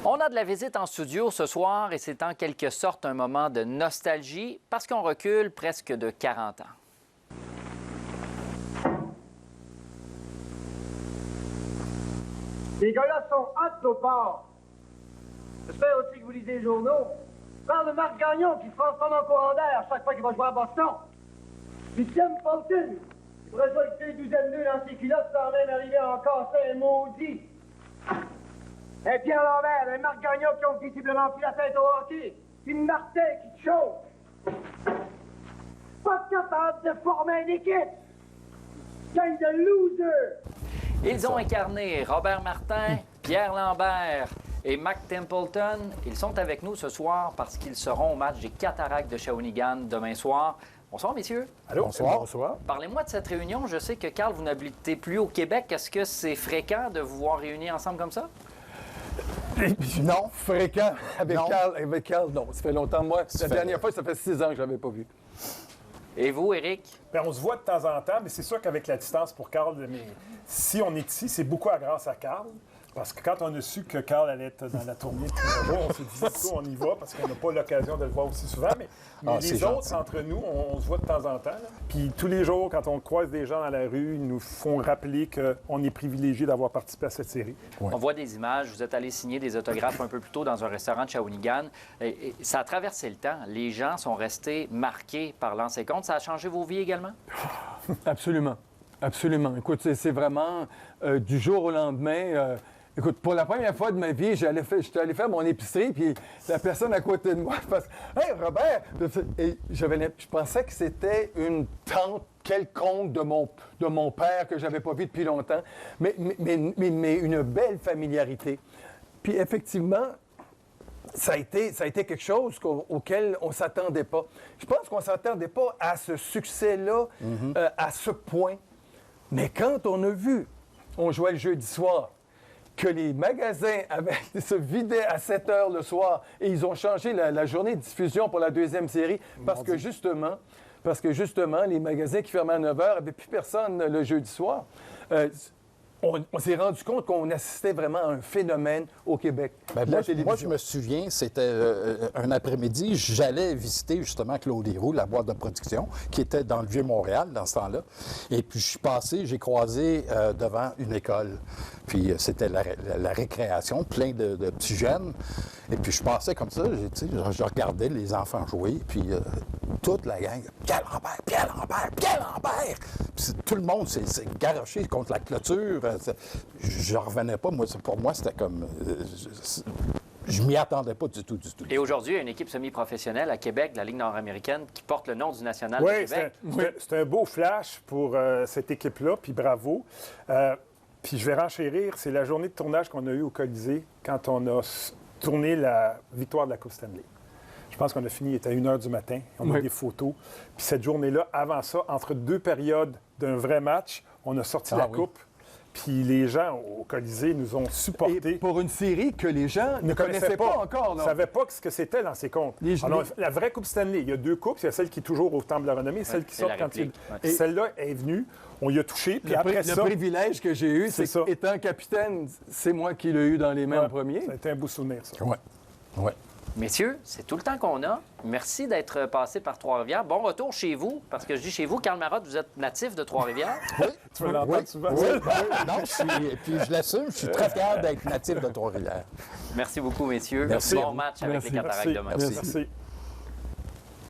On a de la visite en studio ce soir et c'est en quelque sorte un moment de nostalgie parce qu'on recule presque de 40 ans. Les gars-là sont hâte au port. J'espère aussi que vous lisez les journaux. Je parle de Marc Gagnon qui se transforme en courant d'air chaque fois qu'il va jouer à Boston. Puis Tim Fulton, il pourrait jouer avec une douzaine d'eux dans ses culottes sans même arriver à en casser un maudit. Et Pierre Lambert, et Marc Gagnon qui ont visiblement pris la tête au hockey. Puis Martin qui te chauffe. Pas capable de former une équipe. Gang de losers. Ils ont incarné Robert Martin, Pierre Lambert et Mac Templeton. Ils sont avec nous ce soir parce qu'ils seront au match des Cataractes de Shawinigan demain soir. Bonsoir, messieurs. Allô? Bonsoir. Bonsoir. Parlez-moi de cette réunion. Je sais que, Carl, vous n'habitez plus au Québec. Est-ce que c'est fréquent de vous voir réunis ensemble comme ça? Non. Fréquent avec Non. Carl, non. Ça fait longtemps. Moi, la fait- dernière fois, ça fait 6 ans que je ne l'avais pas vu. Et vous, Éric? Bien, on se voit de temps en temps, mais c'est sûr qu'avec la distance pour Carl, mais si on est ici, c'est beaucoup grâce à Carl. Parce que quand on a su que Carl allait être dans la tournée de tous les jours, on s'est dit, on y va, parce qu'on n'a pas l'occasion de le voir aussi souvent. Mais c'est les autres, gentil. entre nous, on se voit de temps en temps. Là. Puis tous les jours, quand on croise des gens dans la rue, ils nous font rappeler qu'on est privilégié d'avoir participé à cette série. Ouais. On voit des images. Vous êtes allé signer des autographes un peu plus tôt dans un restaurant de Shawinigan. Et ça a traversé le temps. Les gens sont restés marqués par l'ancien compte. Ça a changé vos vies également? Absolument. Absolument. Écoute, c'est vraiment du jour au lendemain. Écoute, pour la première fois de ma vie, j'étais allé faire mon épicerie, puis la personne à côté de moi passe « Hey, Robert! » Et je pensais que c'était une tante quelconque de mon père que j'avais pas vu depuis longtemps, mais une belle familiarité. Puis effectivement, ça a été quelque chose auquel on ne s'attendait pas. Je pense qu'on ne s'attendait pas à ce succès-là, à ce point. Mais quand on a vu, on jouait le jeudi soir, que les magasins se vidaient à 7 heures le soir et ils ont changé la journée de diffusion pour la deuxième série parce que justement, les magasins qui fermaient à 9 heures n'avaient plus personne le jeudi soir. On s'est rendu compte qu'on assistait vraiment à un phénomène au Québec. Ben, La moi, télévision. je me souviens, c'était un après-midi, j'allais visiter justement Claude Héroux, la boîte de production, qui était dans le Vieux-Montréal dans ce temps-là. Et puis je suis passé, j'ai croisé devant une école. Puis c'était la récréation, plein de petits jeunes. Et puis je passais comme ça, je regardais les enfants jouer, puis toute la gang, Pierre Lambert, Pierre Lambert, Pierre Lambert! Puis tout le monde s'est garoché contre la clôture. Je revenais pas. Pour moi, c'était comme... je m'y attendais pas du tout. Et aujourd'hui, il y a une équipe semi-professionnelle à Québec de la Ligue nord-américaine qui porte le nom du National de Oui, Québec. c'est un beau flash pour cette équipe-là, puis bravo. Puis je vais renchérir, c'est la journée de tournage qu'on a eue au Colisée quand on a tourné la victoire de la Coupe Stanley. Je pense qu'on a fini, il était à 1 h du matin. On a des photos. Puis cette journée-là, avant ça, entre deux périodes d'un vrai match, on a sorti la Coupe. Puis les gens au Colisée nous ont supportés. Et pour une série que les gens ne connaissaient pas encore. Ils ne Là. savaient pas ce que c'était dans ces comptes. Alors, la vraie Coupe Stanley, il y a 2 coupes. Il y a celle qui est toujours au Temple de la Renommée, celle qui c'est sort la quand il... réplique. Et celle-là est venue, on y a touché. Puis après Le ça... privilège que j'ai eu, c'est ça. qu'étant capitaine, c'est moi qui l'ai eu dans les mains en premier. Ça a été un beau souvenir, ça. Ouais. Messieurs, c'est tout le temps qu'on a. Merci d'être passé par Trois-Rivières. Bon retour chez vous, parce que je dis chez vous, Carl Marotte, vous êtes natif de Trois-Rivières. Oui. Tu vas l'entendre souvent. Oui. Non, et puis je l'assume, je suis très fier d'être natif de Trois-Rivières. Merci beaucoup, messieurs. Merci. Bon match avec Merci. les Cataractes demain. Merci. Merci.